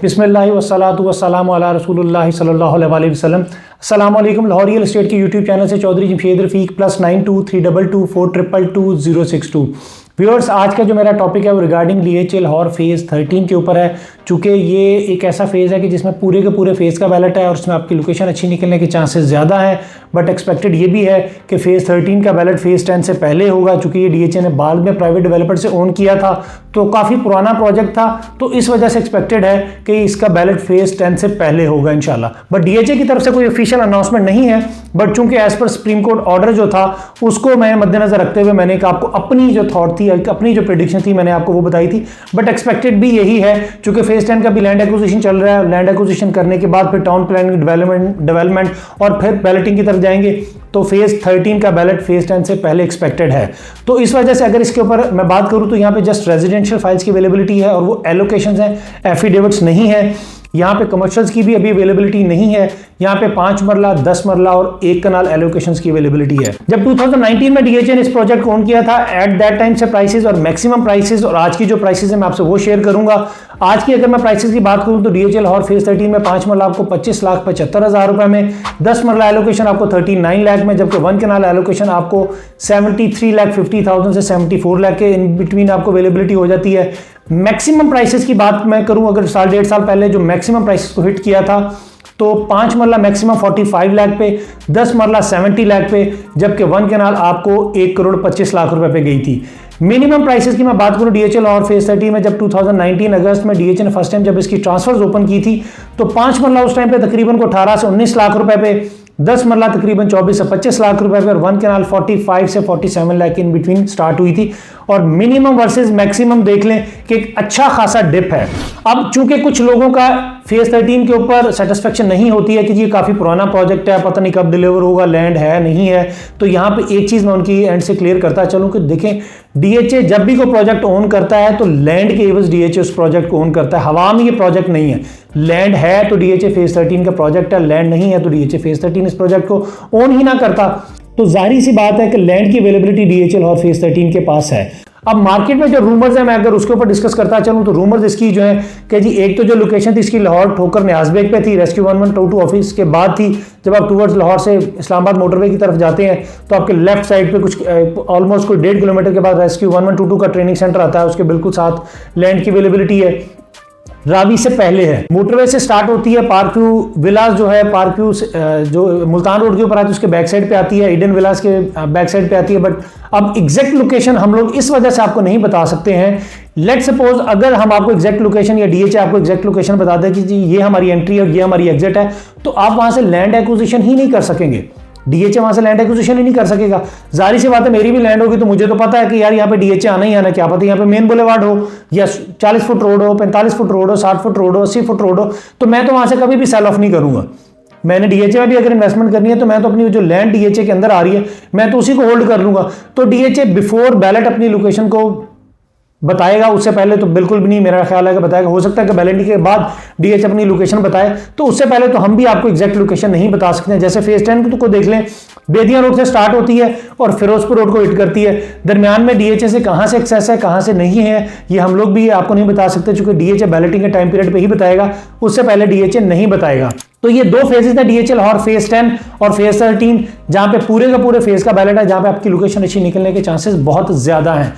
बिस्मिल्लाहि वस्सलातु वस्सलामु अला रसूलिल्लाहि सल्लल्लाहु अलैहि वसल्लम। अस्सलाम वालेकुम। लाहौर रियल एस्टेट के यूट्यूब चैनल से चौधरी जमशेद रफ़ीक +923224222062। व्यूअर्स, आज का जो मेरा टॉपिक है वो रिगार्डिंग DHA लाहौर फेज़ 13 के ऊपर है। चूँकि ये एक ऐसा फेज़ है कि जिसमें पूरे के पूरे फेज़ का बैलेट है और उसमें आपकी लोकेशन अच्छी निकलने के चांसेस ज़्यादा हैं, बट एक्सपेक्टेड ये भी है कि फ़ेज़ 13 का बैलेट फ़ेज़ 10 से पहले होगा। चूँकि ये DHA ने बाद में प्राइवेट डेवलपर से ओन किया था, तो काफ़ी पुराना प्रोजेक्ट था, तो इस वजह से एक्सपेक्टेड है कि इसका बैलेट फ़ेज़ 10 से पहले होगा इंशाल्लाह। बट DHA की तरफ से कोई ऑफिशियल अनाउंसमेंट नहीं है, बट चूँकि as per supreme court order जो था उसको मैं मद्देनजर रखते हुए मैंने आपको अपनी जो थॉट थी, अपनी जो प्रेडिक्शन थी, मैंने आपको वो बताई थी। बट एक्सपेक्टेड भी यही है, चूँकि फ़ेज़ 10 का भी लैंड एक्विजिशन चल रहा है। लैंड एक्विजिशन करने के बाद फिर टाउन प्लानिंग डेवलपमेंट और फिर बैलेटिंग की तरफ जाएंगे, तो फेज़ 13 का बैलेट फेज़ 10 से पहले एक्सपेक्टेड है। तो इस वजह से अगर इसके ऊपर मैं बात करूं तो यहाँ पे जस्ट रेजिडेंशियल फाइल्स की अवेलेबिलिटी है और वो एलोकेशंस हैं, एफिडेविट्स नहीं है। यहाँ पे कमर्शियल्स की भी अभी अवेलेबिलिटी नहीं है। यहाँ पे 5 मरला, 10 मरला और 1 कनाल एलोकेशंस की अवेलेबिलिटी है। जब 2019 में DHA ने इस प्रोजेक्ट को ऑन किया था, एट दैट टाइम से प्राइसेस और मैक्सिमम प्राइसेस और आज की जो प्राइसेस है मैं आपसे वो शेयर करूंगा। आज की अगर मैं प्राइसेस की बात करूं तो DHA लाहौर फेज़ 13 में 5 मरला आपको 25,75,000 रुपए में, 10 मरला एलोकेशन आपको 39 लाख में, जबकि 1 कनाल एलोकेशन आपको 73,50,000 से 74 लाख के इन बिटवीन आपको अवेलेबिलिटी हो जाती है। मैक्सिमम प्राइसेस की बात मैं करूं, अगर साल डेढ़ साल पहले जो मैक्सिमम प्राइसेस को हिट किया था, तो 5 मरला मैक्सिमम 45 लाख पे, 10 मरला 70 लाख पे, जबकि 1 कनाल आपको 1,25,00,000 रुपए पे गई थी। मिनिमम प्राइसेस की मैं बात करूं DHA लाहौर फेज़ 13 में, जब 2019 अगस्त में DHA ने फर्स्ट टाइम जब इसकी ट्रांसफर्स ओपन की थी, तो 5 मरला उस टाइम पे तकरीबन को 18 से 19 लाख रुपए पे, 10 मरला तकरीबन 24 से 25 लाख रुपए पे और 1 कनाल 45 से 47 लाख इन बिटवीन स्टार्ट हुई थी। और मिनिमम वर्सेस मैक्सिमम देख लें कि एक अच्छा खासा डिप है। अब चूंकि कुछ लोगों का फेज़ 13 के ऊपर सेटिस्फेक्शन नहीं होती है कि ये काफ़ी पुराना प्रोजेक्ट है, पता नहीं कब डिलीवर होगा, लैंड है नहीं है, तो यहाँ पे एक चीज़ मैं उनकी एंड से क्लियर करता चलूँ कि देखें, DHA जब भी कोई प्रोजेक्ट ओन करता है तो लैंड के एवज DHA उस प्रोजेक्ट को ओन करता है। हवा में ये प्रोजेक्ट नहीं है। लैंड है तो DHA फेज़ 13 का प्रोजेक्ट है, लैंड नहीं है तो DHA फेज़ 13 इस प्रोजेक्ट को ओन ही ना करता। तो जाहिर सी बात है कि लैंड की अवेलेबिलिटी DHA लाहौर फेज़ 13 के पास है। अब मार्केट में जो रूमर्स है, मैं अगर उसके ऊपर डिस्कस करता चलूं तो रूमर्स इसकी जो है कि जी एक तो जो लोकेशन थी इसकी लाहौर ठोकर न्याज़बेग पे थी, रेस्क्यू 1122 ऑफिस के बाद थी। जब आप टूवर्ड्स लाहौर से इस्लामाबाद मोटरवे की तरफ जाते हैं तो आपके लेफ्ट साइड पे कुछ ऑलमोस्ट कोई 1.5 किलोमीटर के बाद रेस्क्यू 1122 का ट्रेनिंग सेंटर आता है, उसके बिल्कुल साथ लैंड की अवेलेबिलिटी है। रावी से पहले है, मोटरवे से स्टार्ट होती है, पार्क व्यू विलास जो है, पार्क व्यू जो मुल्तान रोड के ऊपर आती है उसके बैक साइड पे आती है, ईडन विलास के बैक साइड पे आती है। बट अब एग्जैक्ट लोकेशन हम लोग इस वजह से आपको नहीं बता सकते हैं। लेट सपोज अगर हम आपको एग्जैक्ट लोकेशन या DHA आपको एग्जैक्ट लोकेशन बता दें कि जी ये हमारी एंट्री और ये हमारी एग्जिट है, तो आप वहां से लैंड एक्विजिशन ही नहीं कर सकेंगे। DHA वहां से लैंड एक्विजिशन ही नहीं कर सकेगा। जाहिर सी बात है, मेरी भी लैंड होगी तो मुझे तो पता है कि यार यहाँ पे DHA आना ही आना, क्या पता यहाँ पे मेन बुलेवार्ड हो या 40 फुट रोड हो, 45 फुट रोड हो, 60 फुट रोड हो, 80 फुट रोड हो, तो मैं तो वहां से कभी भी सेल ऑफ नहीं करूंगा। मैंने DHA में भी अगर इन्वेस्टमेंट करनी है तो मैं तो अपनी जो लैंड DHA के अंदर आ रही है मैं तो उसी को होल्ड कर लूंगा। तो DHA बिफोर बैलेट अपनी लोकेशन को बताएगा, उससे पहले तो बिल्कुल भी नहीं मेरा ख्याल है कि बताएगा। हो सकता है कि बैलेटिंग के बाद DHA अपनी लोकेशन बताए, तो उससे पहले तो हम भी आपको एग्जैक्ट लोकेशन नहीं बता सकते हैं। जैसे फेज़ 10 को देख लें, बेदिया रोड से स्टार्ट होती है और फिरोजपुर रोड को हिट करती है। दरमियान में DHA से कहां से एक्सेस है, कहां से नहीं है, ये हम लोग भी आपको नहीं बता सकते, चूंकि DHA बैलेटिंग के टाइम पीरियड पे ही बताएगा, उससे पहले DHA नहीं बताएगा। तो ये दो फेजेस है DHA लाहौर फेज़ 10 और फेज़ 13, जहां पे पूरे का पूरे फेज का बैलेट है, जहां पे आपकी लोकेशन अच्छी निकलने के चांसेस बहुत ज्यादा हैं।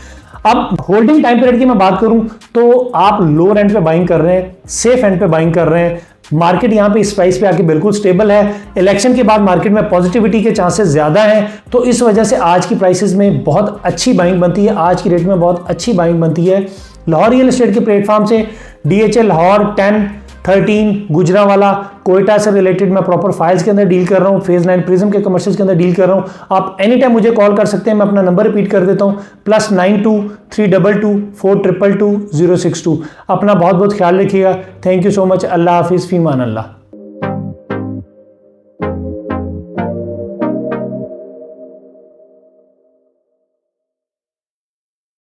अब होल्डिंग टाइम पीरियड की मैं बात करूं तो आप लोअर एंड पे बाइंग कर रहे हैं, सेफ एंड पे बाइंग कर रहे हैं। मार्केट यहां पे इस प्राइस पे आके बिल्कुल स्टेबल है। इलेक्शन के बाद मार्केट में पॉजिटिविटी के चांसेस ज्यादा हैं, तो इस वजह से आज की प्राइसेस में बहुत अच्छी बाइंग बनती है, आज की रेट में बहुत अच्छी बाइंग बनती है। लाहौर रियल एस्टेट के प्लेटफॉर्म से DHA लाहौर 10, 13, गुजरावाला, कोयटा से रिलेटेड मैं प्रॉपर फाइल्स के अंदर डील कर रहा हूँ, फेज़ 9 प्रिज्म के कमर्शियल्स के अंदर डील कर रहा हूँ। आप एनी टाइम मुझे कॉल कर सकते हैं। मैं अपना नंबर रिपीट कर देता हूँ, +923224222062। अपना बहुत बहुत ख्याल रखिएगा। Thank you so much. अल्लाह हाफिज़, फीमान अल्लाह।